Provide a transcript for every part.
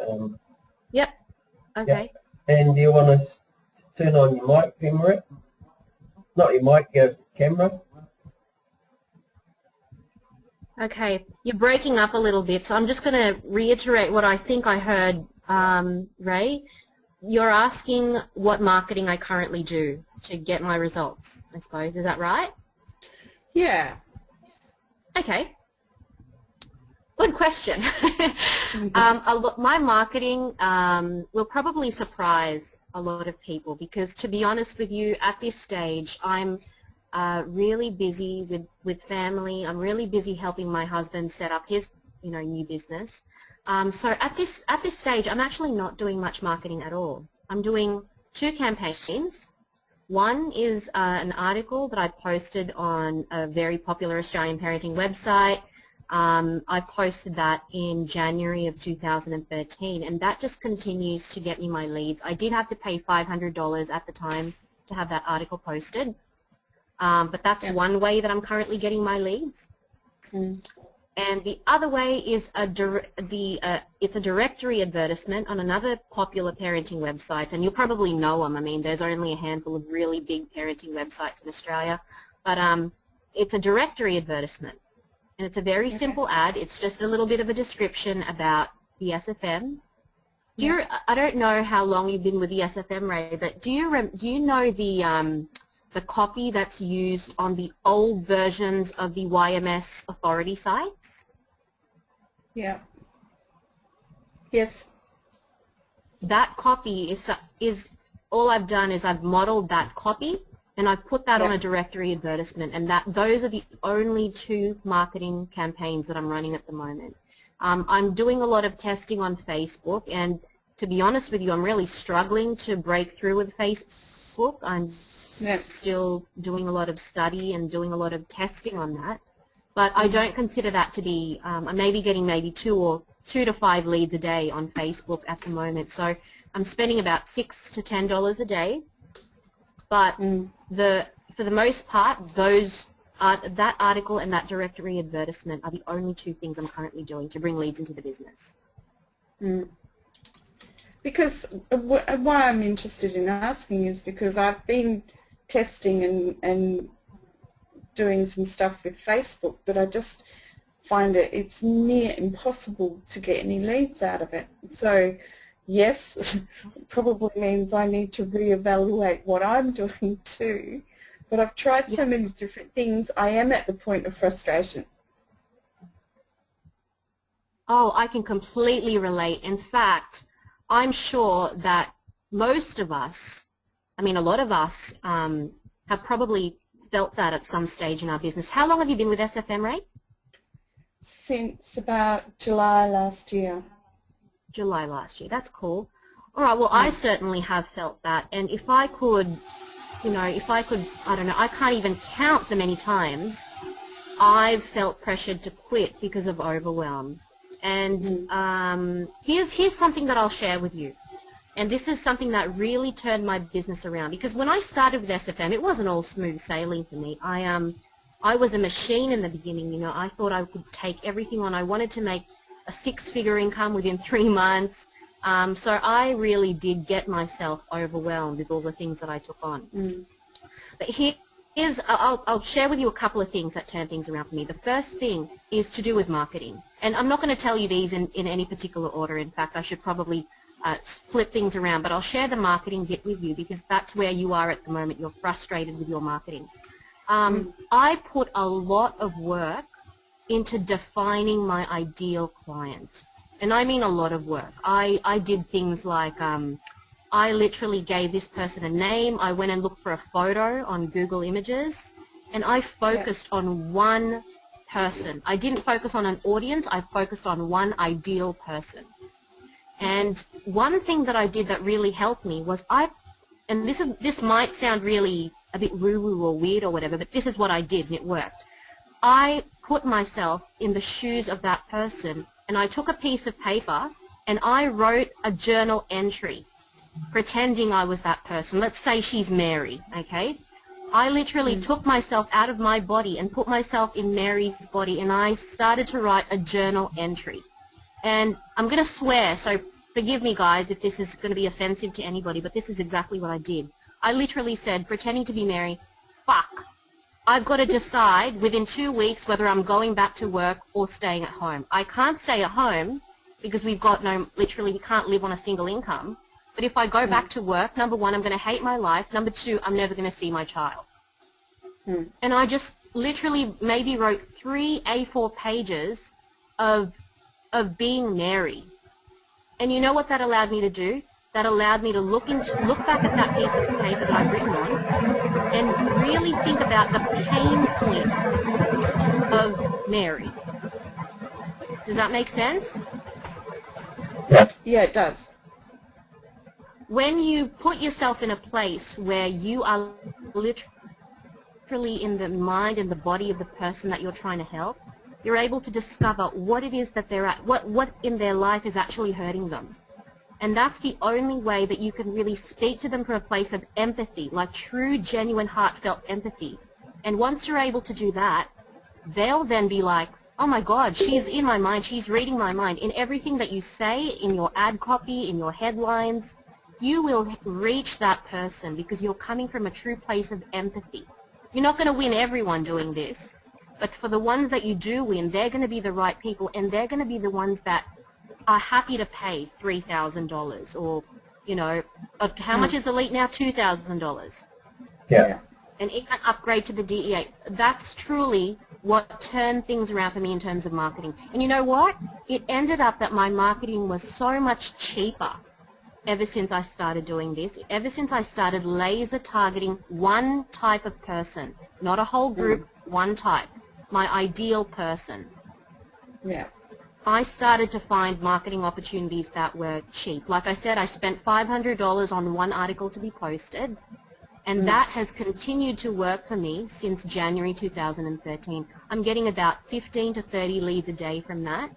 Um, Yep. Okay. yeah. And do you want to turn on your mic camera? Not your mic, your camera. Okay. You're breaking up a little bit, so I'm just going to reiterate what I think I heard, Ray. You're asking what marketing I currently do to get my results, I suppose. Is that right? Yeah. Okay. Good question. My marketing will probably surprise a lot of people because, to be honest with you, at this stage, I'm really busy with family. I'm really busy helping my husband set up his, new business. So at this stage, I'm actually not doing much marketing at all. I'm doing 2 campaigns. One is an article that I posted on a very popular Australian parenting website. I posted that in January of 2013, and that just continues to get me my leads. I did have to pay $500 at the time to have that article posted, but that's one way that I'm currently getting my leads. And the other way is it's a directory advertisement on another popular parenting website, and you'll probably know them. I mean, there's only a handful of really big parenting websites in Australia, but it's a directory advertisement. And it's a very simple ad. It's just a little bit of a description about the SFM. I don't know how long you've been with the SFM, Ray, but do you know the copy that's used on the old versions of the YMS authority sites? Yeah. Yes. That copy is all I've done is I've modeled that copy, and I've put that on a directory advertisement, and those are the only 2 marketing campaigns that I'm running at the moment. I'm doing a lot of testing on Facebook, and to be honest with you, I'm really struggling to break through with Facebook. I'm still doing a lot of study and doing a lot of testing on that, but I don't consider that to be, I'm maybe getting 2 to 5 leads a day on Facebook at the moment, so I'm spending about $6 to $10 a day. But for the most part, that article and that directory advertisement are the only 2 things I'm currently doing to bring leads into the business. Because why I'm interested in asking is because I've been testing and doing some stuff with Facebook, but I just find it's near impossible to get any leads out of it. So yes, it probably means I need to reevaluate what I'm doing too. But I've tried so many different things, I am at the point of frustration. Oh, I can completely relate. In fact, I'm sure that most of us, a lot of us, have probably felt that at some stage in our business. How long have you been with SFM, Ray? Since about July last year. July last year. That's cool. All right, well, I certainly have felt that, and if I could, I don't know, I can't even count the many times I've felt pressured to quit because of overwhelm. And here's something that I'll share with you. And this is something that really turned my business around, because when I started with SFM, it wasn't all smooth sailing for me. I was a machine in the beginning. I thought I could take everything on. I wanted to make a 6-figure income within 3 months. So I really did get myself overwhelmed with all the things that I took on. But I'll share with you a couple of things that turned things around for me. The first thing is to do with marketing. And I'm not going to tell you these in any particular order. In fact, I should probably flip things around. But I'll share the marketing bit with you because that's where you are at the moment. You're frustrated with your marketing. I put a lot of work into defining my ideal client. And I mean a lot of work. I did things like I literally gave this person a name. I went and looked for a photo on Google Images, and I focused on one person. I didn't focus on an audience. I focused on one ideal person. And one thing that I did that really helped me was and this might sound really a bit woo-woo or weird or whatever, but this is what I did, and it worked. I put myself in the shoes of that person, and I took a piece of paper and I wrote a journal entry pretending I was that person. Let's say she's Mary, okay? I literally took myself out of my body and put myself in Mary's body, and I started to write a journal entry. And I'm going to swear, so forgive me guys if this is going to be offensive to anybody, but this is exactly what I did. I literally said, pretending to be Mary, fuck, I've got to decide within 2 weeks whether I'm going back to work or staying at home. I can't stay at home because we've got literally we can't live on a single income. But if I go back to work, number one, I'm going to hate my life. Number two, I'm never going to see my child. And I just literally maybe wrote 3 A4 pages of being Mary. And you know what that allowed me to do? That allowed me to look back at that piece of paper that I've written on and really think about the pain points of Mary. Does that make sense? Yeah, it does. When you put yourself in a place where you are literally in the mind and the body of the person that you're trying to help, you're able to discover what it is that they're at, what in their life is actually hurting them. And that's the only way that you can really speak to them from a place of empathy, like true, genuine, heartfelt empathy. And once you're able to do that, they'll then be like, oh my God, she's in my mind, she's reading my mind. In everything that you say, in your ad copy, in your headlines, you will reach that person because you're coming from a true place of empathy. You're not going to win everyone doing this, but for the ones that you do win, they're going to be the right people, and they're going to be the ones that are happy to pay $3,000 or, you know, how much is Elite now? $2,000. Yeah. And even upgrade to the DEA. That's truly what turned things around for me in terms of marketing. And you know what? It ended up that my marketing was so much cheaper ever since I started doing this, ever since I started laser targeting one type of person, not a whole group, one type, my ideal person. Yeah. I started to find marketing opportunities that were cheap. Like I said, I spent $500 on one article to be posted, and that has continued to work for me since January 2013. I'm getting about 15 to 30 leads a day from that.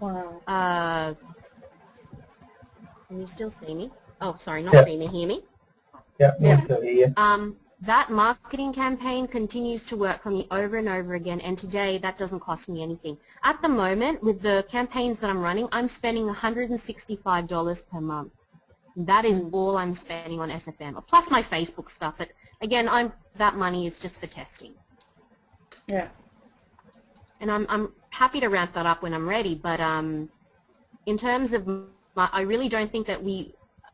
Wow. Can you still see me? Oh, sorry, not Yeah. see me, hear me? Yeah, I still hear you. That marketing campaign continues to work for me over and over again, and today that doesn't cost me anything. At the moment, with the campaigns that I'm running, I'm spending $165 per month. That is all I'm spending on SFM, plus my Facebook stuff. But again, that money is just for testing. Yeah. And I'm happy to ramp that up when I'm ready. But in terms of, I really don't think that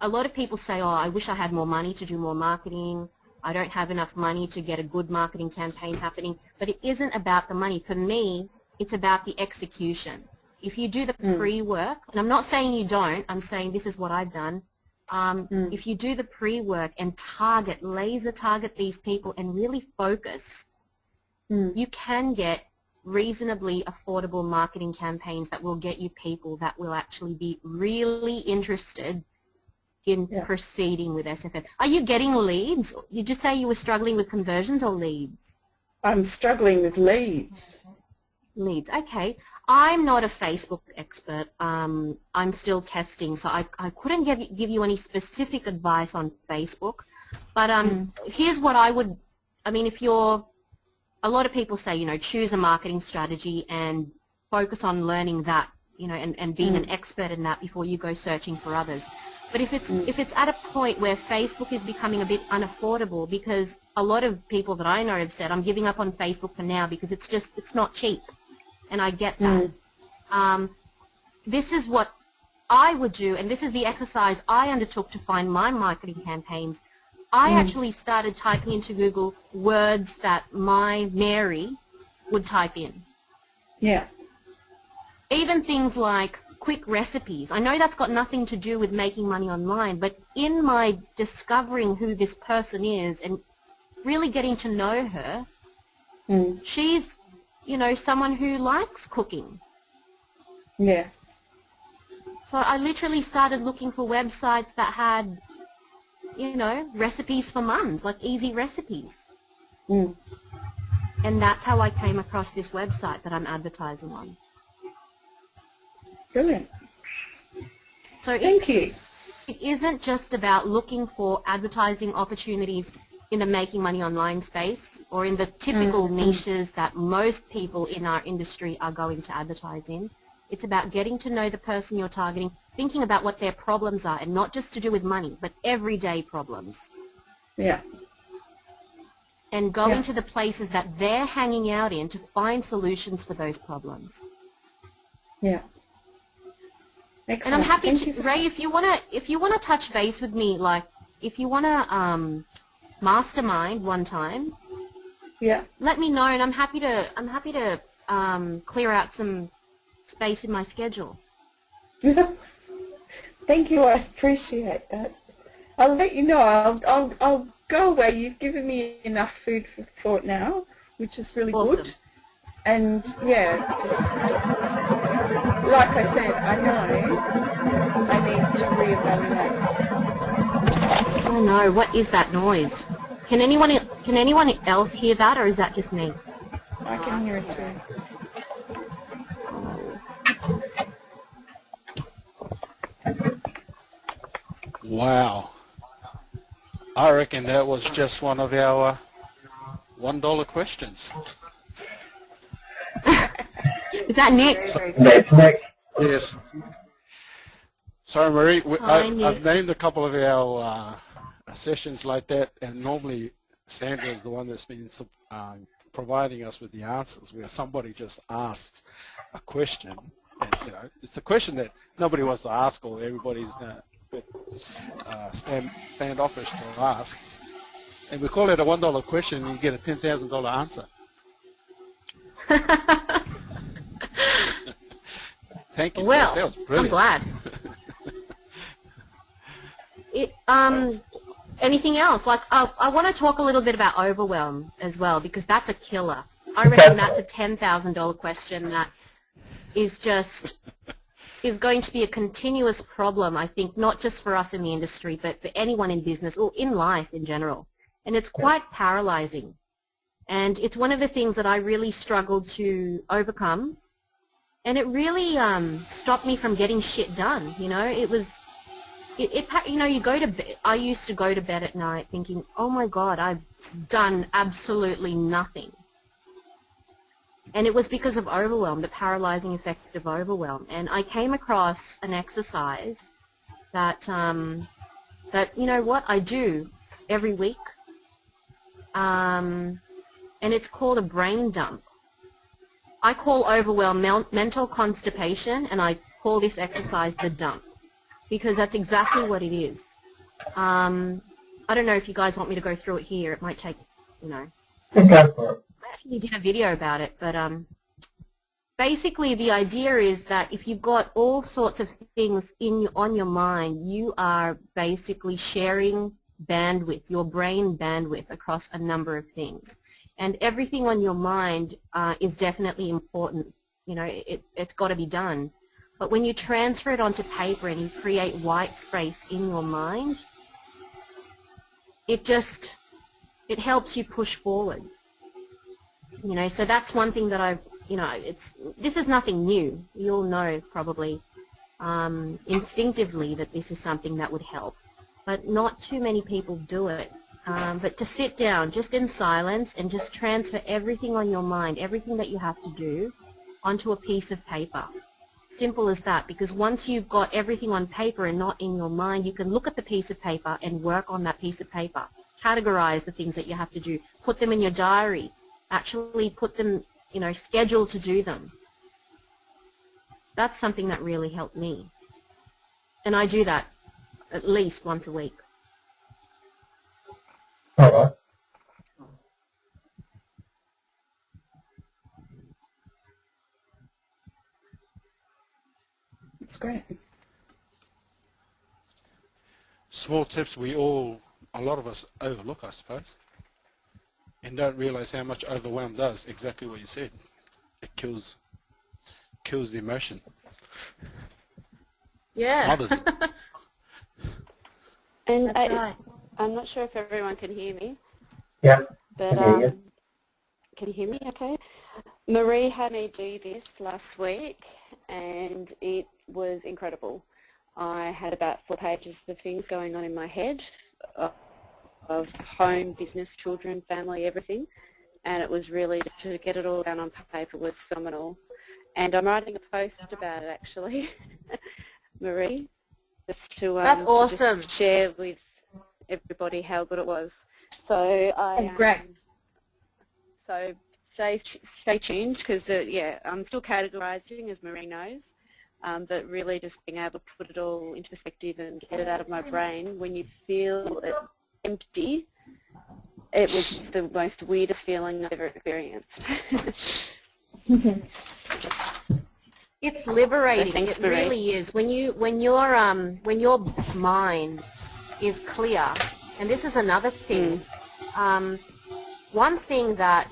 a lot of people say, oh, I wish I had more money to do more marketing. I don't have enough money to get a good marketing campaign happening. But it isn't about the money. For me, it's about the execution. If you do the pre-work, and I'm not saying you don't, I'm saying this is what I've done. If you do the pre-work and laser target these people and really focus, you can get reasonably affordable marketing campaigns that will get you people that will actually be really interested in proceeding with SFM. Are you getting leads? Did you say you were struggling with conversions or leads? I'm struggling with leads. Leads, okay. I'm not a Facebook expert. I'm still testing, so I couldn't give you any specific advice on Facebook. But here's what I would, if you're, a lot of people say, choose a marketing strategy and focus on learning that, and being an expert in that before you go searching for others. But if it's at a point where Facebook is becoming a bit unaffordable, because a lot of people that I know have said, I'm giving up on Facebook for now because it's not cheap. And I get that. This is what I would do, and this is the exercise I undertook to find my marketing campaigns. I actually started typing into Google words that my Mary would type in. Yeah. Even things like quick recipes. I know that's got nothing to do with making money online, but in my discovering who this person is and really getting to know her, she's, someone who likes cooking. Yeah. So I literally started looking for websites that had, recipes for mums, like easy recipes. And that's how I came across this website that I'm advertising on. Brilliant. So Thank you. It isn't just about looking for advertising opportunities in the making money online space or in the typical niches that most people in our industry are going to advertise in. It's about getting to know the person you're targeting, thinking about what their problems are, and not just to do with money, but everyday problems. Yeah. And going to the places that they're hanging out in to find solutions for those problems. Yeah. Excellent. And I'm happy Thank to, you so Ray, much. if you wanna touch base with me, like if you wanna mastermind one time, Yeah. let me know, and I'm happy to clear out some space in my schedule. Thank you. I appreciate that. I'll let you know. I'll go away. You've given me enough food for thought now, which is really Awesome. good. And yeah, just like I said, I know I need to reevaluate. Oh no, what is that noise? Can anyone else hear that, or is that just me? I can hear it too. Wow. I reckon that was just one of our $1 questions. Is that Nick? That's Nick. Yes. Sorry, Marie. Hi, Nick. I've named a couple of our sessions like that, and normally Sandra is the one that's been providing us with the answers, where somebody just asks a question, and it's a question that nobody wants to ask, or everybody's standoffish to ask, and we call it a $1 question, and you get a $10,000 answer. Thank you. Well, that was brilliant. I'm glad. Anything else? Like, I want to talk a little bit about overwhelm as well, because that's a killer. I reckon that's a $10,000 question that is going to be a continuous problem, I think, not just for us in the industry, but for anyone in business or in life in general. And it's quite paralyzing. And it's one of the things that I really struggled to overcome. And it really stopped me from getting shit done. You know, you go to bed. I used to go to bed at night thinking, oh my God, I've done absolutely nothing. And it was because of overwhelm, the paralyzing effect of overwhelm. And I came across an exercise that, you know what, I do every week. And it's called a brain dump. I call overwhelm mental constipation, and I call this exercise the dump, because that's exactly what it is. I don't know if you guys want me to go through it here. It might take, Go for it. I actually did a video about it, but basically the idea is that if you've got all sorts of things on your mind, you are basically sharing bandwidth, your brain bandwidth, across a number of things. And everything on your mind is definitely important. You know, it's got to be done. But when you transfer it onto paper and you create white space in your mind, it helps you push forward. You know, so that's one thing that this is nothing new. You all know probably instinctively that this is something that would help. But not too many people do it. But to sit down just in silence and just transfer everything on your mind, everything that you have to do, onto a piece of paper. Simple as that, because once you've got everything on paper and not in your mind, you can look at the piece of paper and work on that piece of paper. Categorize the things that you have to do. Put them in your diary. Actually put them, schedule to do them. That's something that really helped me. And I do that at least once a week. All right. That's great. Small tips a lot of us overlook, I suppose, and don't realize how much overwhelm does. Exactly what you said. It kills the emotion. Yeah. Smothers it. And That's right. I'm not sure if everyone can hear me, Yeah. but I hear you. can you hear me okay? Marie had me do this last week, and it was incredible. I had about 4 pages of things going on in my head, of home, business, children, family, everything, and it was really, to get it all down on paper was phenomenal. And I'm writing a post about it actually, Marie, just to That's awesome. just share with everybody how good it was. So Great. So stay tuned because yeah, I'm still categorising, as Marie knows, but really just being able to put it all into perspective and get it out of my brain. When you feel it empty, it was the most weirdest feeling I've ever experienced. It's liberating. So thanks, It Marie. really is. When your mind is clear, and this is another thing. One thing that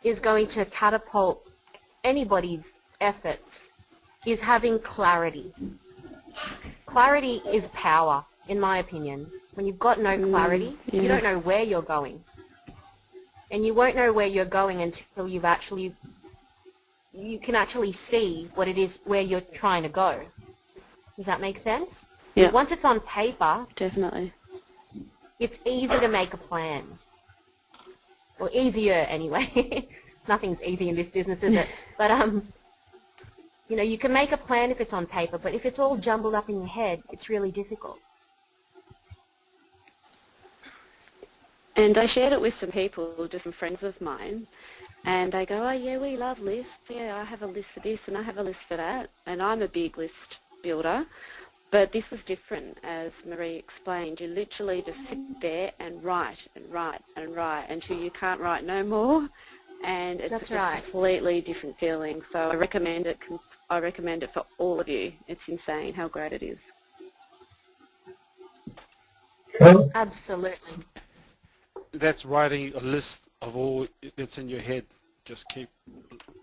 is going to catapult anybody's efforts is having clarity. Clarity is power, in my opinion. When you've got no clarity, you don't know where you're going. And you won't know where you're going until you can actually see what it is where you're trying to go. Does that make sense? Yeah. Once it's on paper, Definitely. it's easy to make a plan. Well, easier anyway. Nothing's easy in this business, is it? But you know, you can make a plan if it's on paper, but if it's all jumbled up in your head, it's really difficult. And I shared it with some people, just some friends of mine, and they go, oh yeah, we love lists. Yeah, I have a list for this and I have a list for that. And I'm a big list builder. But this was different, as Marie explained. You literally just sit there and write and write and write until you can't write no more. And it's a completely different feeling. So I recommend it. I recommend it for all of you. It's insane how great it is. Absolutely. That's writing a list of all that's in your head. Just keep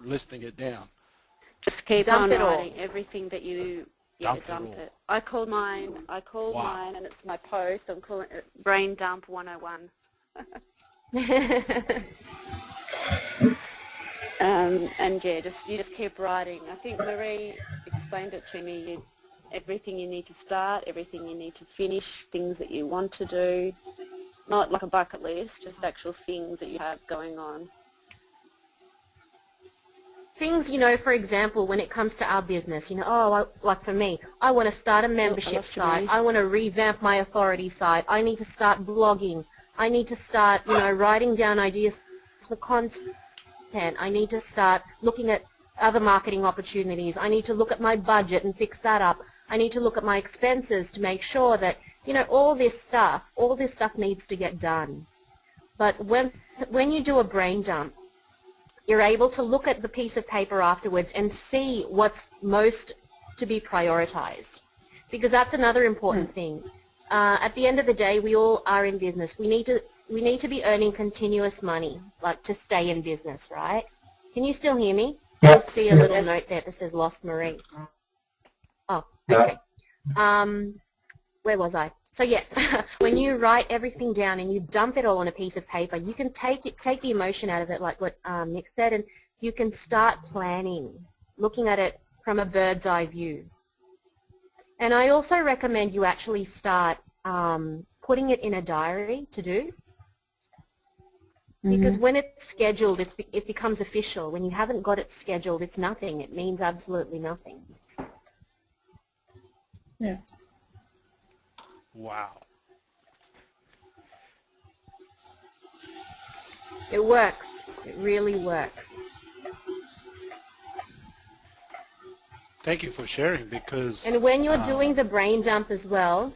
listing it down. Just keep Dump on it all. writing everything that you dump it. I call mine, and it's my post. I'm calling it Brain Dump 101. And yeah, you just keep writing. I think Marie explained it to me. Everything you need to start, everything you need to finish, things that you want to do. Not like a bucket list, just actual things that you have going on. Things, you know, for example, when it comes to our business, you know, like for me, I want to start a membership site. I want to revamp my authority site. I need to start blogging. I need to start, you know, writing down ideas for content. I need to start looking at other marketing opportunities. I need to look at my budget and fix that up. I need to look at my expenses to make sure that, you know, all this stuff needs to get done. But when you do a brain dump, you're able to look at the piece of paper afterwards and see what's most to be prioritized. Because that's another important thing. At the end of the day, we all are in business. We need to be earning continuous money, like to stay in business, right? Can you still hear me? I just see a little note there that says lost Marie. Oh, okay. Where was I? So yes, when you write everything down and you dump it all on a piece of paper, you can take the emotion out of it, like what Nick said, and you can start planning, looking at it from a bird's eye view. And I also recommend you actually start putting it in a diary to do. Because when it's scheduled, it becomes official. When you haven't got it scheduled, it's nothing. It means absolutely nothing. Yeah. Wow. It works. It really works. Thank you for sharing, because... And when you're doing the brain dump as well,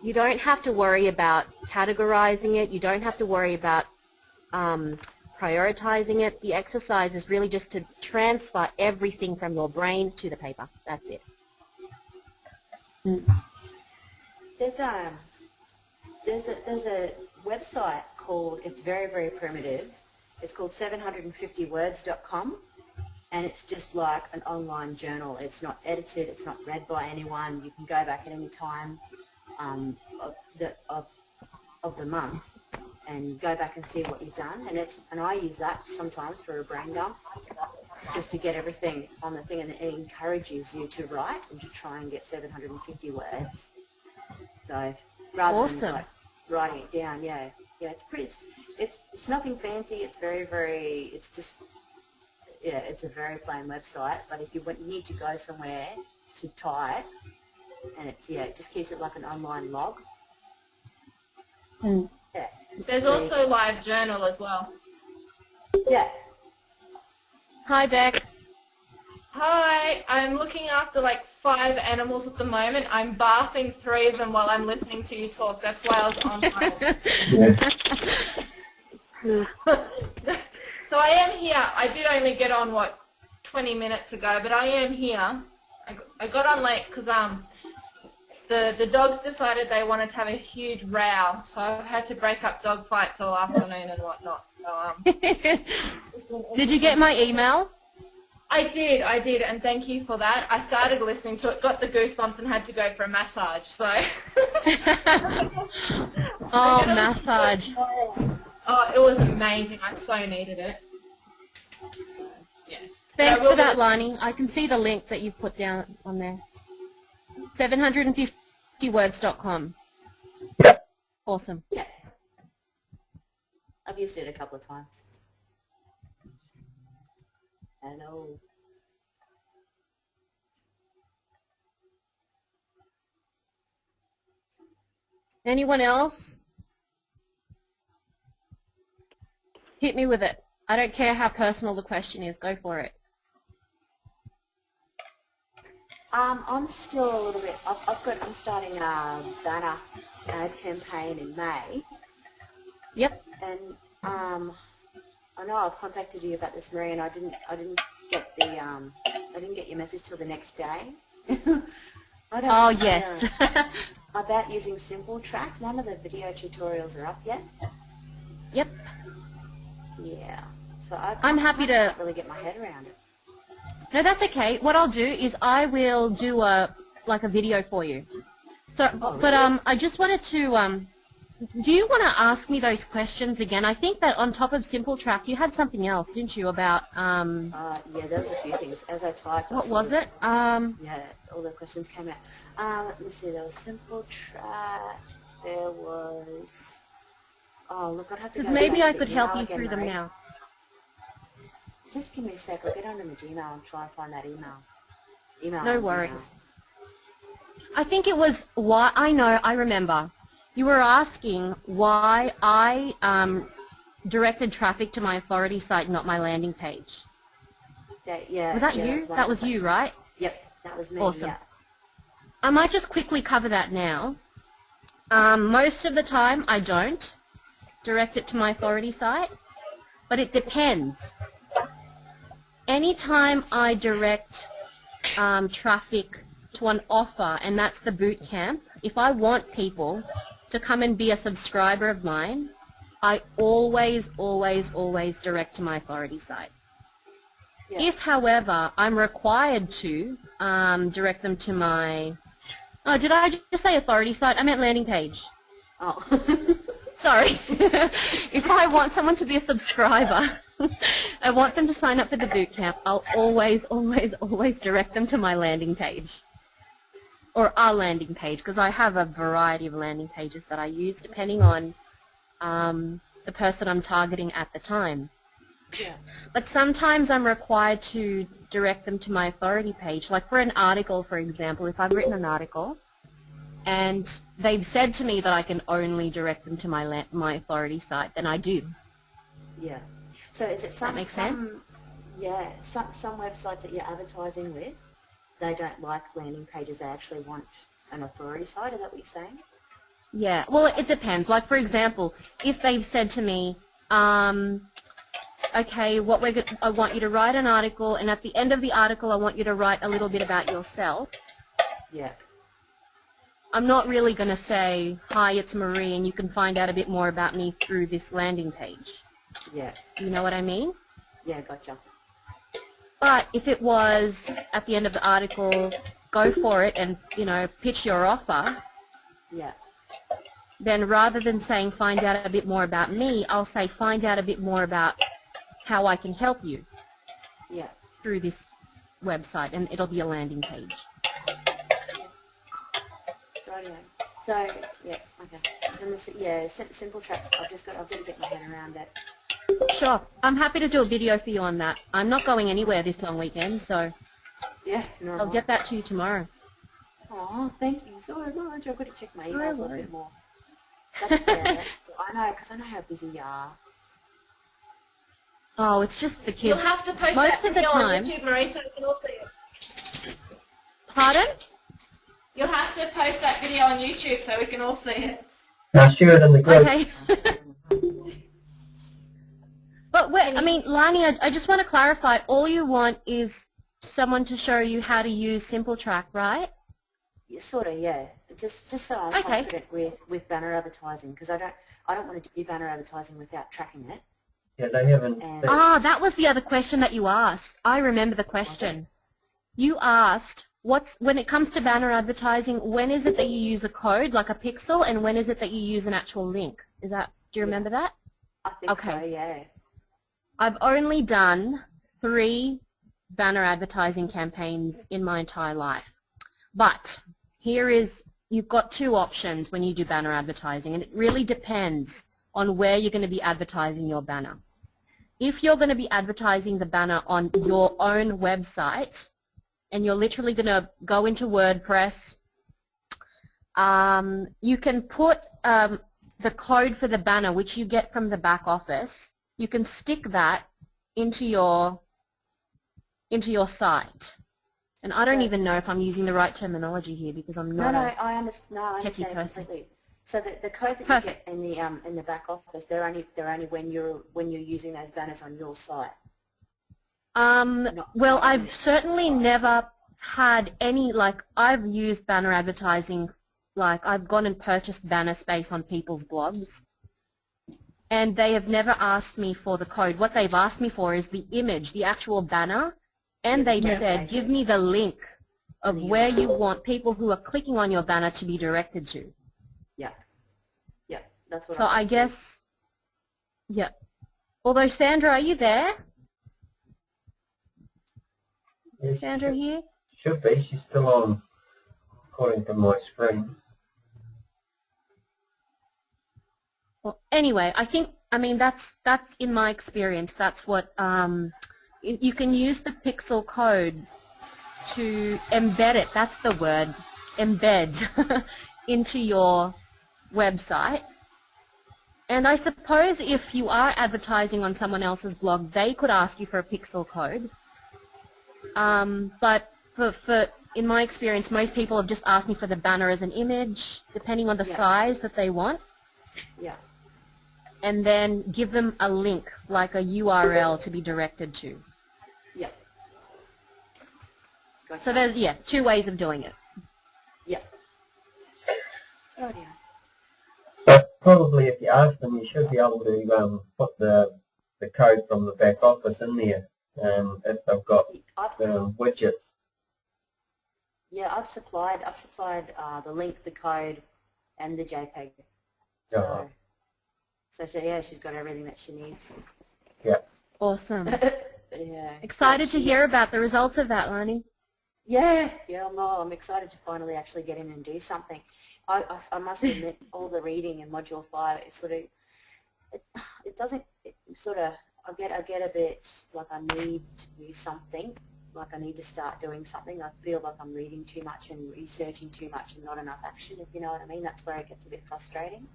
you don't have to worry about categorizing it. You don't have to worry about prioritizing it. The exercise is really just to transfer everything from your brain to the paper. That's it. There's a website called, it's very, very primitive. It's called 750words.com, and it's just like an online journal. It's not edited, it's not read by anyone. You can go back at any time of the month and go back and see what you've done. And I use that sometimes for a brain dump, just to get everything on the thing, and it encourages you to write and to try and get 750 words. So rather than like writing it down, it's pretty. It's nothing fancy. It's very, very. It's yeah, it's a very plain website. But if you need to go somewhere to type, and it's it just keeps it like an online log. Mm. Yeah. There's also Live Journal as well. Yeah. Hi, Beck. Hi, I'm looking after like 5 animals at the moment. I'm bathing 3 of them while I'm listening to you talk. That's why I was on hold. So I am here. I did only get on, 20 minutes ago, but I am here. I got on late because the dogs decided they wanted to have a huge row, so I had to break up dog fights all afternoon and whatnot. So, Did you get my email? I did, and thank you for that. I started listening to it, got the goosebumps, and had to go for a massage. So. Oh, massage. Oh, it was amazing. I so needed it. Yeah. Thanks for that, Lani. I can see the link that you put down on there. 750words.com. Yep. Awesome. Yeah. I've used it a couple of times. Hello. Anyone else? Hit me with it. I don't care how personal the question is. Go for it. I'm still a little bit. I'm starting a banner ad campaign in May. Yep. And I know I've contacted you about this, Marie, and I didn't get your message till the next day. Oh, yes. About using Simple Track. None of the video tutorials are up yet. Yep. Yeah. So I'm happy to can't really get my head around it. No, that's okay. What I'll do is I will do a video for you. So, but I just wanted to do you want to ask me those questions again? I think that on top of Simple Track, you had something else, didn't you? About yeah, there was a few things as I typed. What was it? Yeah, all the questions came out. Let me see. There was Simple Track. There was. Oh, look, I'd have to. Because go maybe back I to could the help email you again, through them Marie. now. Just give me a sec. I'll get onto my Gmail and try and find that email. No worries. I think it was why I remember. You were asking why I directed traffic to my authority site, not my landing page. Yeah. Was that yeah, you? That was you, right? Yep, that was me. Awesome. Yeah. I might just quickly cover that now. Most of the time, I don't direct it to my authority site, but it depends. Anytime I direct traffic to an offer, and that's the boot camp, if I want people to come and be a subscriber of mine, I always, always, always direct to my authority site. Yeah. If, however, I'm required to direct them to my... Oh, did I just say authority site? I meant landing page. Oh. Sorry. If I want someone to be a subscriber, I want them to sign up for the boot camp, I'll always, always, always direct them to my landing page. Or our landing page, because I have a variety of landing pages that I use depending on the person I'm targeting at the time. Yeah. But sometimes I'm required to direct them to my authority page. Like for an article, for example, if I've written an article and they've said to me that I can only direct them to my authority site, then I do. Yeah. So is it some... That makes sense? Yeah. Some websites that you're advertising with, they don't like landing pages. They actually want an authority site. Is that what you're saying? Yeah. Well, it depends. Like, for example, if they've said to me, okay, I want you to write an article, and at the end of the article I want you to write a little bit about yourself. Yeah. I'm not really going to say, hi, it's Marie, and you can find out a bit more about me through this landing page. Yeah. Do you know what I mean? Yeah, gotcha. But if it was at the end of the article, go for it and, pitch your offer, Yeah. then rather than saying find out a bit more about me, I'll say find out a bit more about how I can help you Yeah. through this website, and it'll be a landing page. Rightio. So, yeah, okay. And this, Simple Tracks, I've got to get my head around it. Sure. I'm happy to do a video for you on that. I'm not going anywhere this long weekend, so Yeah, normal. I'll get that to you tomorrow. Oh, thank you so much. I've got to check my emails a little bit more. I know, because I know how busy you are. Oh, it's just the You'll kids. have to post Most that of the video time. on YouTube, Marie, so we can all see it. Pardon? You'll have to post that video on YouTube so we can all see it. Now share it in the group. Okay. But I mean, Lani, I just want to clarify. All you want is someone to show you how to use Simple Track, right? Yeah, sort of, yeah. Just so I'm confident with banner advertising, because I don't want to do banner advertising without tracking it. Yeah, they haven't. That was the other question that you asked. I remember the question. You asked, when it comes to banner advertising, when is it that you use a code, like a pixel, and when is it that you use an actual link? Do you remember that? I think so, yeah. I've only done 3 banner advertising campaigns in my entire life. But you've got 2 options when you do banner advertising, and it really depends on where you're going to be advertising your banner. If you're going to be advertising the banner on your own website, and you're literally going to go into WordPress, you can put the code for the banner, which you get from the back office. You can stick that into your site. And I don't even know if I'm using the right terminology here because I'm not I understand person. completely. So the codes that you get in the back office, they're only when you're using those banners on your site. Well, I've certainly never had any, I've used banner advertising, I've gone and purchased banner space on people's blogs, and they have never asked me for the code. What they've asked me for is the image, the actual banner, and they've said, give me the link of where you want people who are clicking on your banner to be directed to. Yeah. Yeah, that's what So I guess, yeah. Although, Sandra, are you there? Is Sandra here? Should be. She's still on, according to my screen. Well, anyway, I mean, that's in my experience, that's what, you can use the pixel code to embed it, that's the word, embed, into your website. And I suppose if you are advertising on someone else's blog, they could ask you for a pixel code. But in my experience, most people have just asked me for the banner as an image, depending on the size that they want. Yeah. And then give them a link, like a URL to be directed to. Yeah. Gotcha. So there's, 2 ways of doing it. Yeah. Oh, yeah. But probably if you ask them, you should be able to put the code from the back office in there if they've got widgets. Yeah, I've supplied the link, the code, and the JPEG. So, she's got everything that she needs. Yeah. Awesome. Yeah. Excited to hear about the results of that, Lani. Yeah, I'm excited to finally actually get in and do something. I must admit, all the reading in Module 5, it doesn't, I get a bit like I need to do something, like I need to start doing something. I feel like I'm reading too much and researching too much and not enough action, if you know what I mean. That's where it gets a bit frustrating.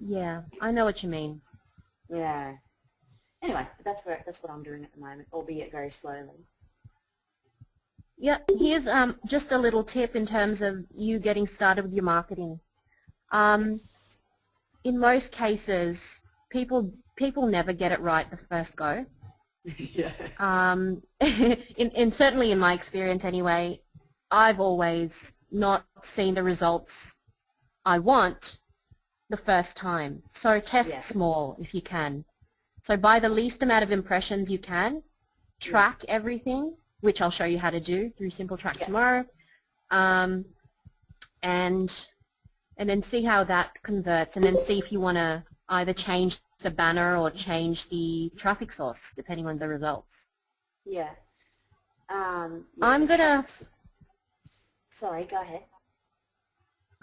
Yeah, I know what you mean. Yeah. Anyway, that's what I'm doing at the moment, albeit very slowly. Yeah, here's just a little tip in terms of you getting started with your marketing. In most cases, people never get it right the first go. Yeah. Certainly in my experience anyway, I've always not seen the results I want the first time. So test small if you can. So buy the least amount of impressions you can, track everything, which I'll show you how to do through Simple Track tomorrow, and then see how that converts, and then see if you want to either change the banner or change the traffic source, depending on the results. Yeah. I'm going to... Sorry, go ahead.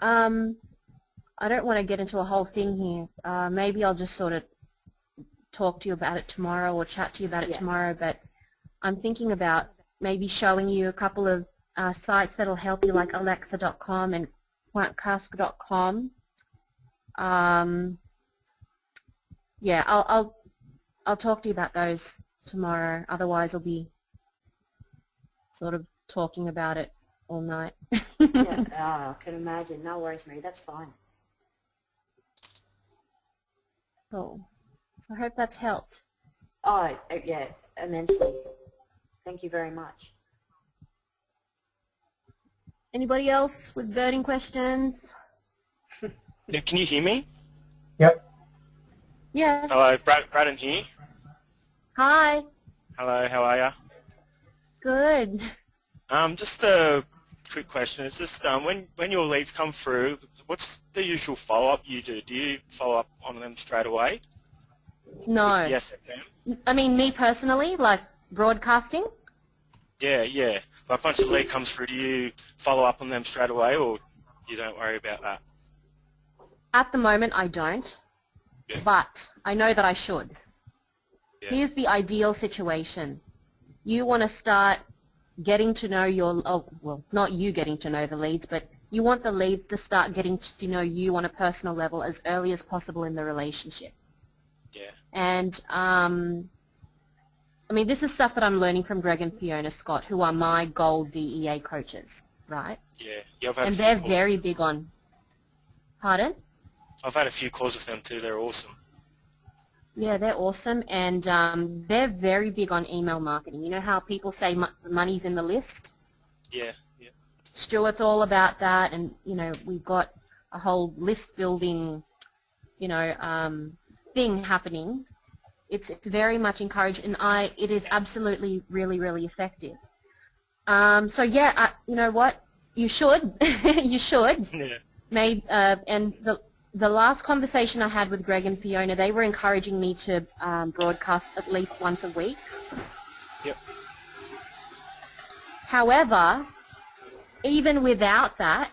I don't want to get into a whole thing here. Maybe I'll just sort of talk to you about it tomorrow or chat to you about it Yeah. tomorrow, but I'm thinking about maybe showing you a couple of sites that'll help you, like alexa.com and quantcast.com. Yeah, I'll talk to you about those tomorrow. Otherwise, I'll be sort of talking about it all night. Yeah, I can imagine. No worries, Mary. That's fine. Cool. So I hope that's helped. Oh, yeah, immensely. Thank you very much. Anybody else with burning questions? Yeah, can you hear me? Yep. Yeah. Hello, Braden here. Hi. Hello, how are ya? Good. Just a quick question. It's just when your leads come through, what's the usual follow-up you do? Do you follow up on them straight away? No. With the SFM? I mean, me personally, like broadcasting? Yeah, yeah. Like once the lead comes through, do you follow up on them straight away, or you don't worry about that? At the moment, I don't. Yeah. But I know that I should. Yeah. Here's the ideal situation. You want to start getting to know your, well, not you getting to know the leads, but you want the leads to start getting to know you on a personal level as early as possible in the relationship. Yeah. And, I mean, this is stuff that I'm learning from Greg and Fiona Scott, who are my gold DEA coaches, right? Yeah. Yeah, I've had And a few they're calls. very big on, pardon? I've had a few calls with them too. They're awesome. Yeah, they're awesome, and they're very big on email marketing. You know how people say money's in the list? Yeah. Yeah. Stuart's all about that, and, you know, we've got a whole list building, you know, thing happening. It's very much encouraged, and it is absolutely really, really effective. So yeah, you know what? You should. You should. Yeah. Maybe, and the last conversation I had with Greg and Fiona, they were encouraging me to broadcast at least once a week. Yep. However, even without that,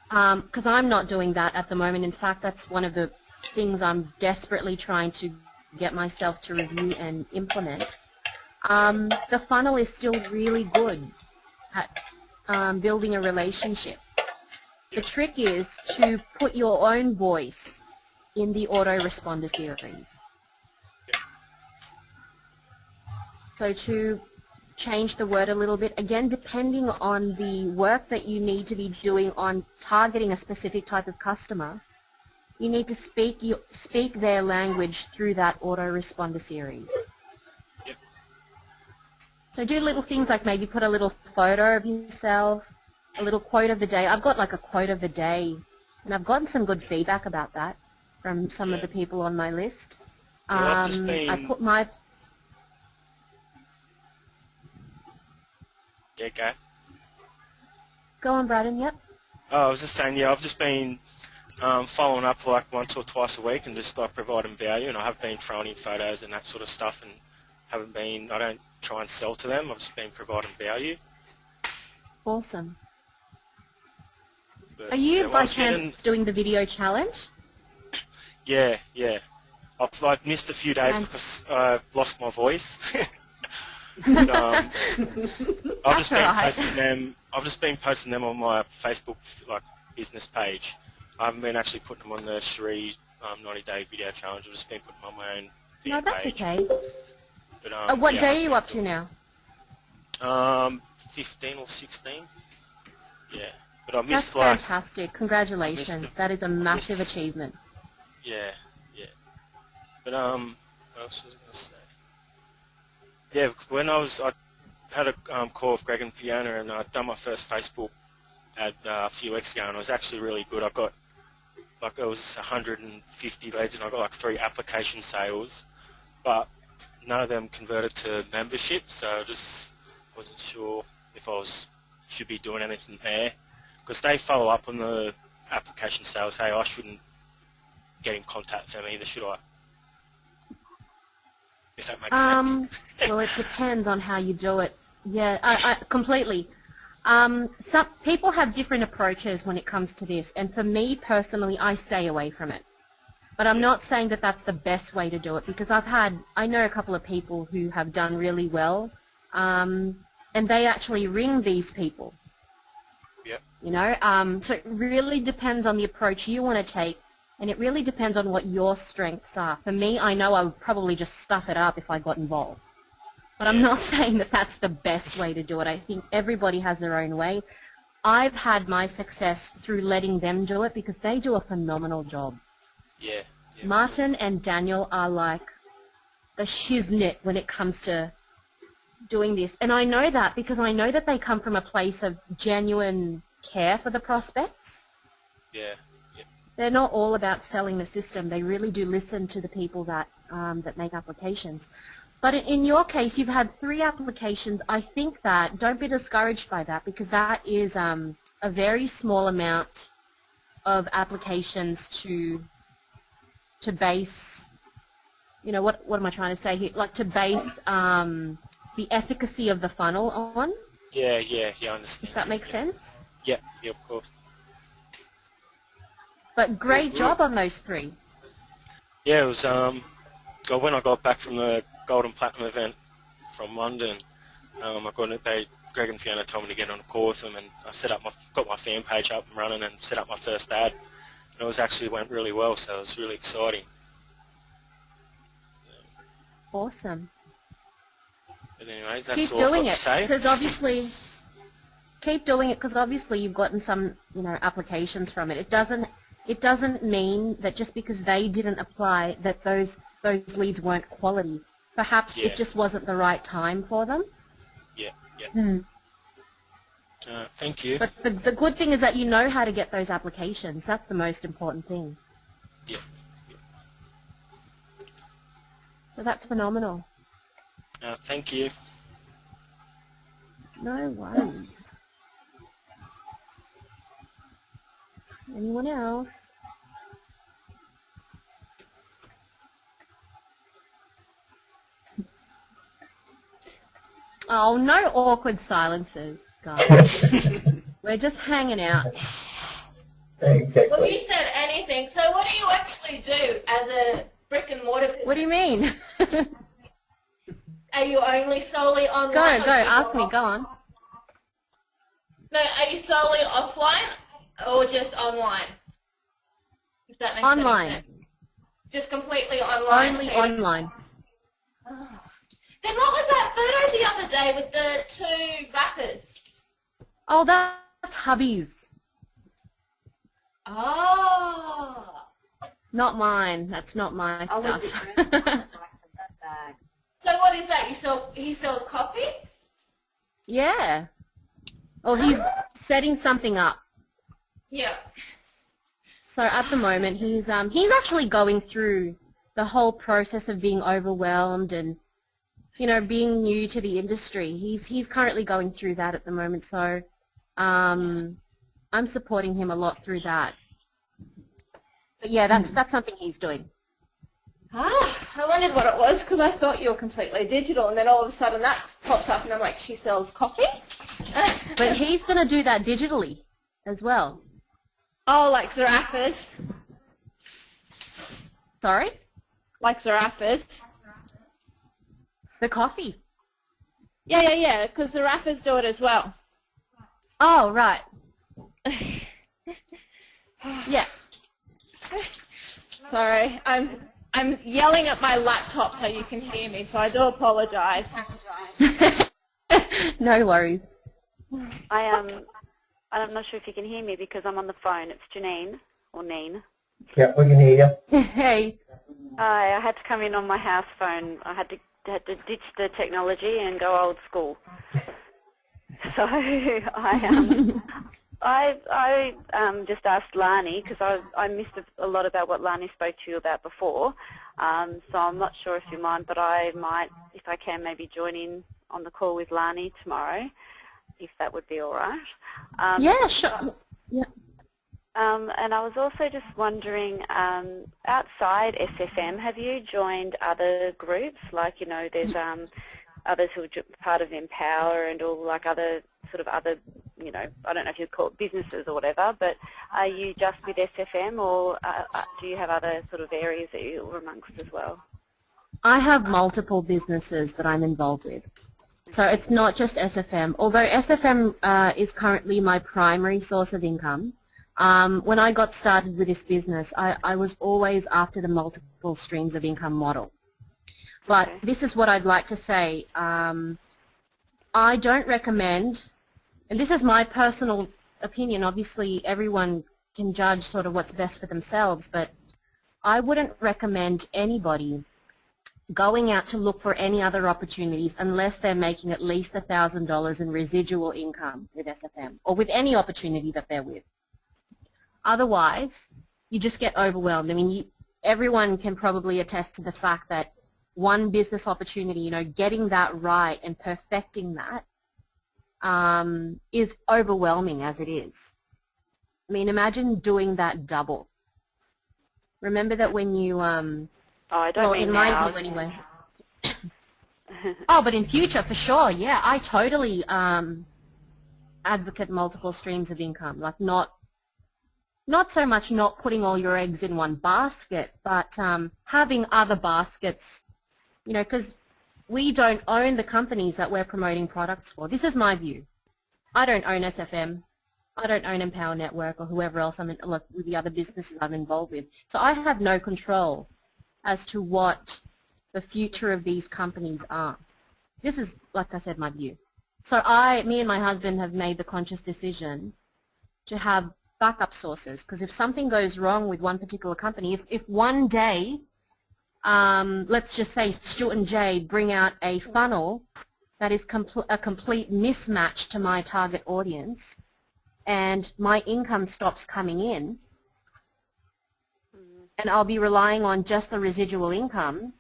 because I'm not doing that at the moment. In fact, that's one of the things I'm desperately trying to get myself to review and implement. The funnel is still really good at building a relationship. The trick is to put your own voice in the autoresponder series. So to change the word a little bit, again, depending on the work that you need to be doing on targeting a specific type of customer, you need to speak their language through that autoresponder series. Yep. So do little things like maybe put a little photo of yourself, a little quote of the day. I've got like a quote of the day, and I've gotten some good feedback about that from some of the people on my list. Well, I've just been... I put my... Yeah, go. Go on, Braden, yep. Oh, I was just saying, yeah, I've just been following up like once or twice a week and just like providing value, and I have been throwing in photos and that sort of stuff, and I don't try and sell to them, I've just been providing value. Awesome. But, Are you yeah, by chance doing the video challenge? Yeah, yeah. I've missed a few days because I lost my voice. But, I've just been posting them on my Facebook like business page. I haven't been actually putting them on the Sheree 90-day video challenge. I've just been putting them on my own video No, that's page. okay. But, What yeah, day are you up to now? 15 or 16. Yeah, but I That's missed like... fantastic. Congratulations. That is a massive achievement. Yeah, yeah. But what else was I going to say? Yeah, when I had a call with Greg and Fiona, and I'd done my first Facebook ad a few weeks ago, and it was actually really good. I got, like, it was 150 leads, and I got like 3 application sales, but none of them converted to membership, so I just wasn't sure if should be doing anything there, because they follow up on the application sales. Hey, I shouldn't get in contact with them either, should I? If that makes sense. Well, it depends on how you do it. Yeah, I completely. Some people have different approaches when it comes to this, and for me personally, I stay away from it. But I'm not saying that that's the best way to do it, because I know a couple of people who have done really well, and they actually ring these people. Yep. You know, so it really depends on the approach you want to take, and it really depends on what your strengths are. For me, I know I would probably just stuff it up if I got involved. But I'm not saying that that's the best way to do it. I think everybody has their own way. I've had my success through letting them do it because they do a phenomenal job. Yeah. Martin and Daniel are like a shiznit when it comes to doing this. And I know that because I know that they come from a place of genuine care for the prospects. Yeah. They're not all about selling the system. They really do listen to the people that that make applications. But in your case, you've had 3 applications. I think that, don't be discouraged by that, because that is a very small amount of applications to base, you know, what am I trying to say here? Like to base the efficacy of the funnel on. Yeah, I understand. If that makes sense? Yeah, of course. But great job on those 3. Yeah, it was when I got back from the Gold and Platinum event from London, Greg and Fiona told me to get on a call with them, and I got my fan page up and running and set up my first ad. And it actually went really well, so it was really exciting. Awesome. But anyway, that's Keep all I've got doing to it, say. because obviously, keep doing it because obviously you've gotten some, you know, applications from it. It doesn't mean that just because they didn't apply that those leads weren't quality. Perhaps it just wasn't the right time for them. Yeah. Hmm. Thank you. But the good thing is that you know how to get those applications. That's the most important thing. Yeah. So that's phenomenal. Thank you. No worries. Anyone else? Oh, no awkward silences, guys. We're just hanging out. Exactly. Well, you said anything. So what do you actually do as a brick and mortar business? What do you mean? Are you only solely online? Go, ask me, go on. No, are you solely offline or just online? If that makes Online. any sense. Just completely online? Only so online. Oh. Then what was that photo the other day with the 2 rappers? Oh, that's hubby's. Oh. Not mine. That's not my Oh, was stuff. it that bag? So what is that? He sells coffee? Yeah. Oh, he's setting something up. Yeah. So at the moment, he's actually going through the whole process of being overwhelmed and, you know, being new to the industry. He's currently going through that at the moment. So I'm supporting him a lot through that. But yeah, that's something he's doing. I wondered what it was because I thought you were completely digital, and then all of a sudden that pops up and I'm like, she sells coffee? But he's going to do that digitally as well. Oh, like Zarafas? Sorry? Like Zarafas? The coffee. Yeah, because Zarafas do it as well. Oh, right. Yeah. Sorry, I'm yelling at my laptop so you can hear me, so I do apologise. No worries. I'm not sure if you can hear me because I'm on the phone. It's Janine, or Neen. Yeah, we can hear you. Hey. I had to come in on my house phone. I had to ditch the technology and go old school. So I just asked Lani because I missed a lot about what Lani spoke to you about before. So I'm not sure if you mind, but I might, if I can, maybe join in on the call with Lani tomorrow, if that would be all right. Yeah, sure. Yeah. And I was also just wondering, outside SFM, have you joined other groups? Like, you know, there's others who are part of Empower and all, like other sort of other you know, I don't know if you call it businesses or whatever, but are you just with SFM, or do you have other sort of areas that you're amongst as well? I have multiple businesses that I'm involved with. So it's not just SFM, although SFM is currently my primary source of income. When I got started with this business, I was always after the multiple streams of income model. But this is what I'd like to say. I don't recommend, and this is my personal opinion, obviously everyone can judge sort of what's best for themselves, but I wouldn't recommend anybody going out to look for any other opportunities unless they're making at least $1,000 in residual income with SFM or with any opportunity that they're with. Otherwise, you just get overwhelmed. I mean, everyone can probably attest to the fact that one business opportunity, you know, getting that right and perfecting that is overwhelming as it is. I mean, imagine doing that double. Remember that when you Oh, I don't mean in my view anyway. Oh, but in future, for sure, yeah. I totally advocate multiple streams of income. Like not so much not putting all your eggs in one basket, but having other baskets, you know, because we don't own the companies that we're promoting products for. This is my view. I don't own SFM. I don't own Empower Network or whoever else I'm in, like, with the other businesses I'm involved with. So I have no control as to what the future of these companies are. This is, like I said, my view. So me and my husband have made the conscious decision to have backup sources, because if something goes wrong with one particular company, if one day, let's just say Stuart and Jay bring out a funnel that is a complete mismatch to my target audience, and my income stops coming in, and I'll be relying on just the residual income,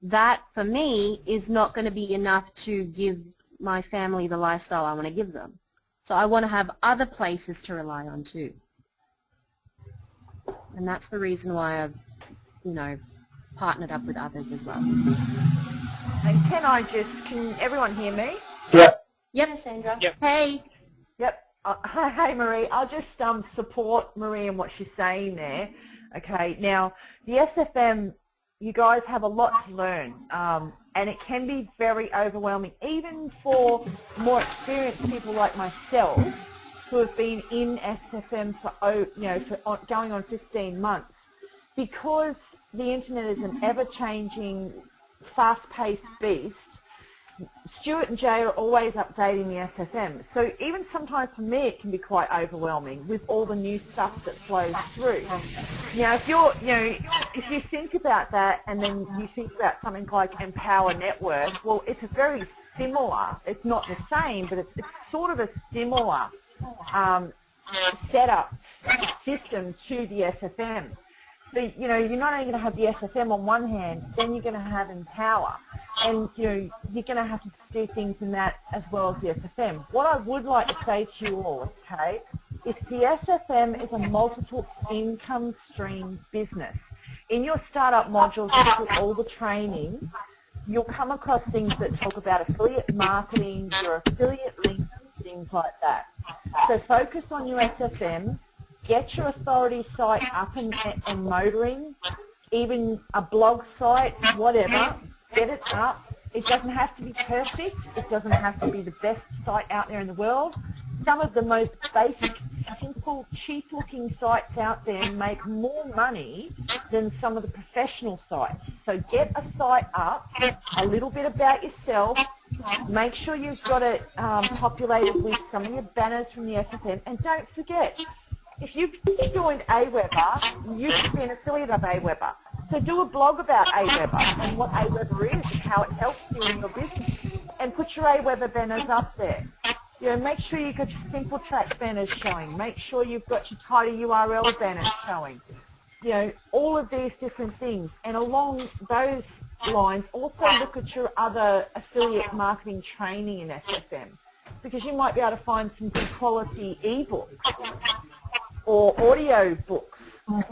that for me is not going to be enough to give my family the lifestyle I want to give them. So I want to have other places to rely on too. And that's the reason why I've, you know, partnered up with others as well. And can everyone hear me? Yep. Yep, Sandra. Yep. Hey. Yep. Hey, Marie. I'll just support Marie in what she's saying there. Okay. Now, the SFM, you guys have a lot to learn, and it can be very overwhelming, even for more experienced people like myself, who have been in SFM for, you know, for going on 15 months, because the internet is an ever-changing, fast-paced beast. Stuart and Jay are always updating the SFM. So even sometimes for me it can be quite overwhelming with all the new stuff that flows through. Now if you're, you know, if you think about that and then you think about something like Empower Network, well it's a very similar, it's not the same, but it's sort of a similar setup system to the SFM. So, you know, you're not only going to have the SFM on one hand, then you're going to have Empower. And, you know, you're going to have to do things in that as well as the SFM. What I would like to say to you all, okay, is the SFM is a multiple income stream business. In your startup modules, with all the training, you'll come across things that talk about affiliate marketing, your affiliate links, things like that. So focus on your SFM. Get your authority site up and motoring, even a blog site, whatever, get it up. It doesn't have to be perfect. It doesn't have to be the best site out there in the world. Some of the most basic, simple, cheap-looking sites out there make more money than some of the professional sites. So get a site up, a little bit about yourself, make sure you've got it populated with some of your banners from the SFM, and don't forget, if you've joined Aweber, you should be an affiliate of Aweber. So do a blog about Aweber and what Aweber is and how it helps you in your business. And put your Aweber banners up there. You know, make sure you've got your Simple Track banners showing. Make sure you've got your title URL banners showing. You know, all of these different things. And along those lines, also look at your other affiliate marketing training in SFM, because you might be able to find some good quality ebooks or audio books,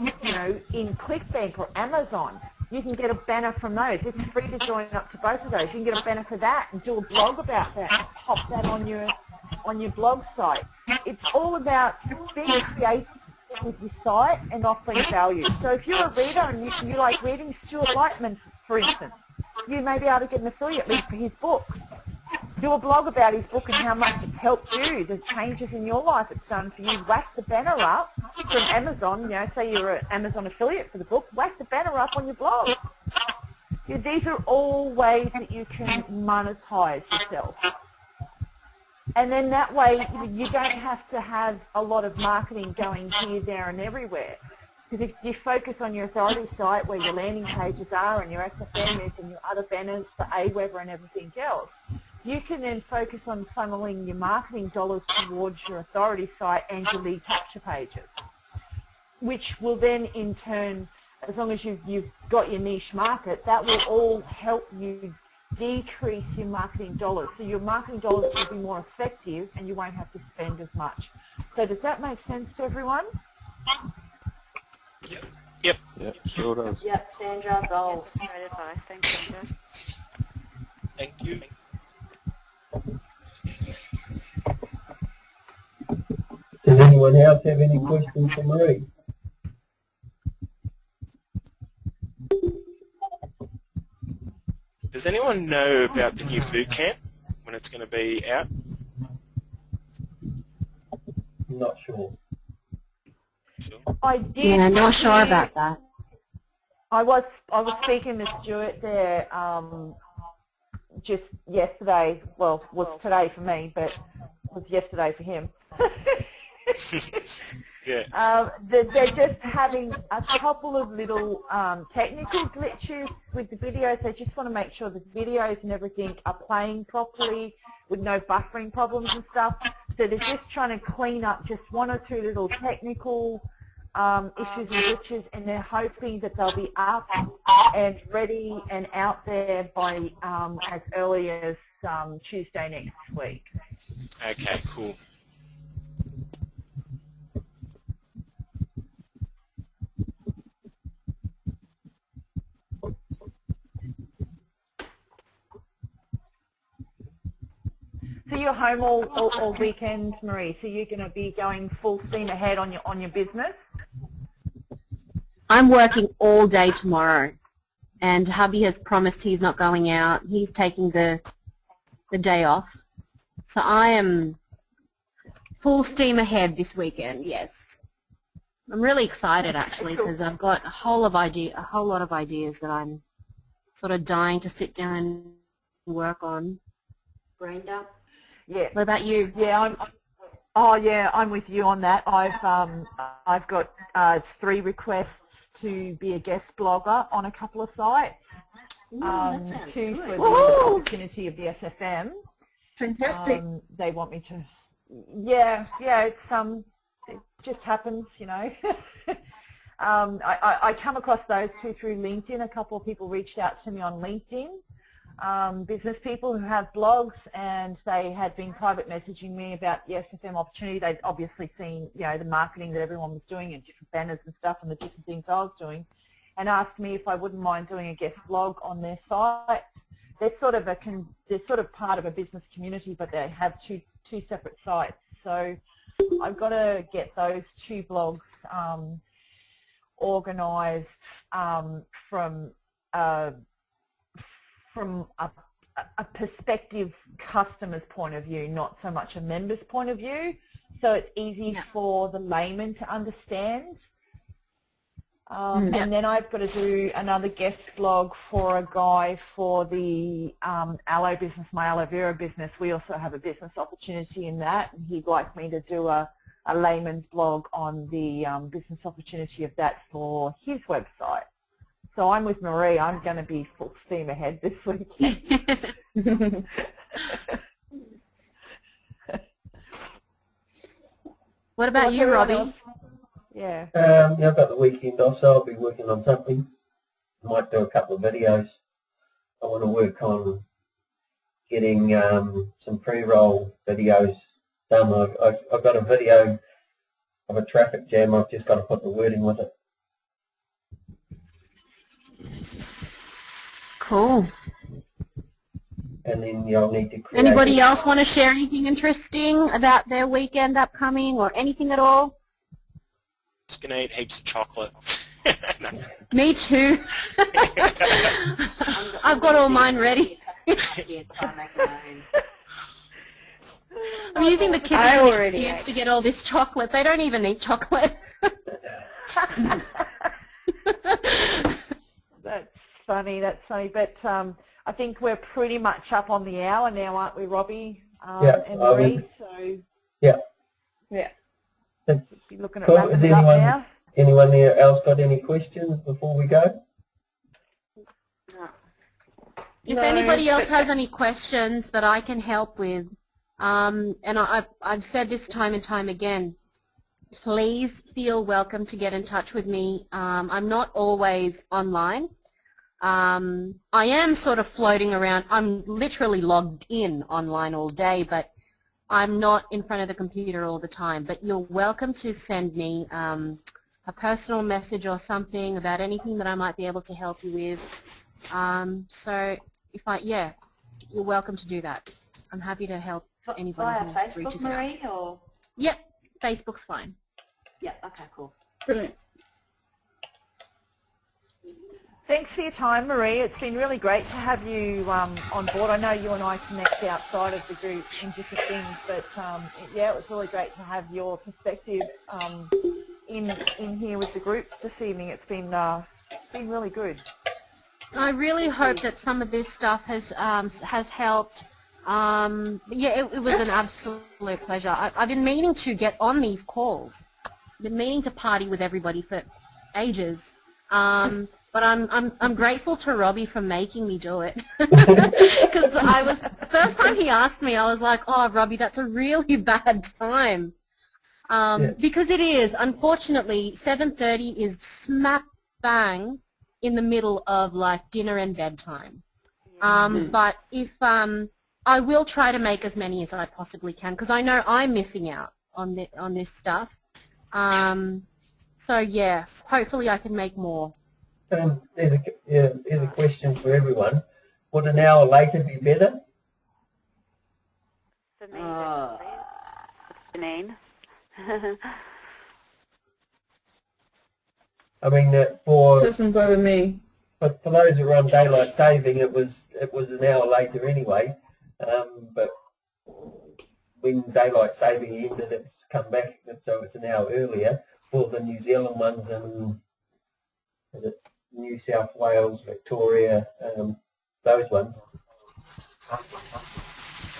you know, in ClickBank or Amazon. You can get a banner from those. It's free to join up to both of those. You can get a banner for that and do a blog about that and pop that on your on your blog site. It's all about being creative with your site and offering value. So if you're a reader and you like reading Stuart Lightman, for instance, you may be able to get an affiliate link for his book. Do a blog about his book and how much it's helped you, the changes in your life it's done for you. Whack the banner up from Amazon, you know, say you're an Amazon affiliate for the book, whack the banner up on your blog. These are all ways that you can monetize yourself. And then that way you don't have to have a lot of marketing going here, there and everywhere. Because if you focus on your authority site where your landing pages are and your SFM is and your other banners for Aweber and everything else, you can then focus on funneling your marketing dollars towards your authority site and your lead capture pages, which will then in turn, as long as you've got your niche market, that will all help you decrease your marketing dollars. So your marketing dollars will be more effective and you won't have to spend as much. So does that make sense to everyone? Yep. Yep, sure does. Yep, Sandra, gold. Great advice. Thanks, Sandra. Thank you. Does anyone else have any questions for Marie? Does anyone know about the new boot camp, when it's going to be out? Not sure. Sure. I did. Yeah, not sure about that. I was speaking to Stuart there just yesterday. Well, was today for me, but was yesterday for him. Yeah. They're just having a couple of little technical glitches with the videos. They just want to make sure the videos and everything are playing properly with no buffering problems and stuff. So they're just trying to clean up just one or two little technical issues and glitches, and they're hoping that they'll be up and ready and out there by as early as Tuesday next week. Okay, cool. So you're home all weekend, Marie. So you're going to be going full steam ahead on your business. I'm working all day tomorrow, and hubby has promised he's not going out. He's taking the day off. So I am full steam ahead this weekend, yes. I'm really excited actually because I've got a whole lot of ideas that I'm sort of dying to sit down and work on. Brain dump. Yeah. What about you? Yeah, I'm with you on that. I've got 3 requests to be a guest blogger on a couple of sites. Ooh, that sounds 2 good. for the opportunity of the SFM. Fantastic. They want me to. Yeah. It's it just happens, you know. I come across those 2 through LinkedIn. A couple of people reached out to me on LinkedIn. Business people who have blogs, and they had been private messaging me about the SFM opportunity. They'd obviously seen, you know, the marketing that everyone was doing and different banners and stuff and the different things I was doing, and asked me if I wouldn't mind doing a guest blog on their site. They're sort of part of a business community, but they have two separate sites. So I've got to get those 2 blogs organised from a prospective customer's point of view, not so much a member's point of view, so it's easy for the layman to understand. And then I've got to do another guest blog for a guy for the aloe business, my aloe vera business. We also have a business opportunity in that, and he'd like me to do a layman's blog on the business opportunity of that for his website. So I'm with Marie. I'm going to be full steam ahead this week. What about you, Robbie? Yeah. I've got the weekend off, so I'll be working on something. Might do a couple of videos. I want to work on getting some pre-roll videos done. I've got a video of a traffic jam. I've just got to put the wording with it. Cool. and then you'll need to create. Anybody else want to share anything interesting about their weekend upcoming or anything at all? Just going to eat heaps of chocolate. No. Me too. I've got all mine ready. I'm using the kids as an excuse to get all this chocolate. They don't even eat chocolate. That's funny, but I think we're pretty much up on the hour now, aren't we, Robbie and Marie? So yeah. That's looking at cool. wrapping it up now. Anyone else got any questions before we go? If anybody else has any questions that I can help with, and I've said this time and time again, please feel welcome to get in touch with me. I'm not always online. I am sort of floating around. I'm literally logged in online all day, but I'm not in front of the computer all the time. But you're welcome to send me a personal message or something about anything that I might be able to help you with. So you're welcome to do that. I'm happy to help anybody who Via reaches Facebook, out. Marie, or? Yep, Facebook's fine. Yeah, okay, cool. Brilliant. Thanks for your time, Marie. It's been really great to have you on board. I know you and I connect outside of the group in different things, but yeah, it was really great to have your perspective in here with the group this evening. It's been really good. I really hope that some of this stuff has helped. Yeah, it was an absolute pleasure. I've been meaning to get on these calls. I've been meaning to party with everybody for ages. But I'm grateful to Robbie for making me do it. Because first time he asked me, I was like, oh, Robbie, that's a really bad time. Because it is. Unfortunately, 7:30 is smack bang in the middle of like dinner and bedtime. But if I will try to make as many as I possibly can, because I know I'm missing out on this stuff. So yes, hopefully I can make more. There's a question for everyone. Would an hour later be better? For me, Janine. I mean, Doesn't bother me. But for those who are on daylight saving, it was an hour later anyway. But when daylight saving ended, it's come back, so it's an hour earlier for the New Zealand ones, and is it New South Wales, Victoria, those ones.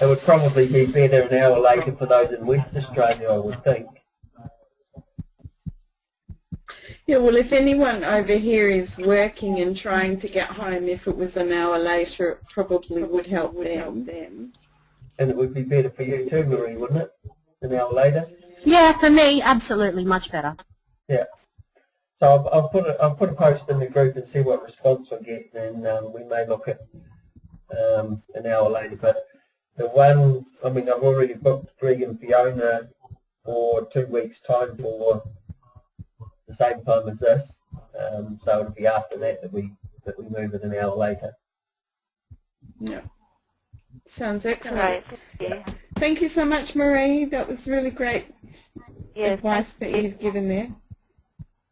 It would probably be better an hour later for those in West Australia, I would think. Yeah, well, if anyone over here is working and trying to get home, if it was an hour later, it probably would help them. And it would be better for you too, Marie, wouldn't it? An hour later? Yeah, for me, absolutely, much better. Yeah. So I'll put a post in the group and see what response I get, and we may look at an hour later. But the one, I mean, I've already booked Greg and Fiona for 2 weeks' time for the same time as this. So it'll be after that we move it an hour later. Yeah. Sounds excellent. Right. Yeah. Thank you so much, Marie. That was really great advice that you've given there.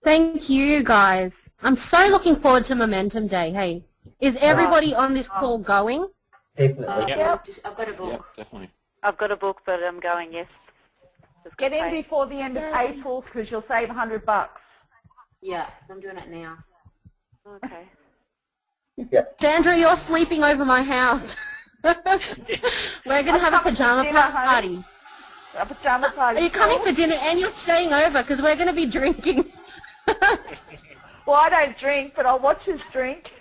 Thank you, guys. I'm so looking forward to Momentum Day. Hey, is everybody on this call going? Definitely. I've got a book. Yep, definitely. I've got a book, but I'm going, yes. Get in before the end of April because you'll save $100. Yeah, I'm doing it now. Okay. Yeah. Sandra, you're sleeping over my house. We're going to have a pajama party. A pajama party. Are you coming for dinner and you're staying over because we're going to be drinking? Well, I don't drink, but I'll watch us drink.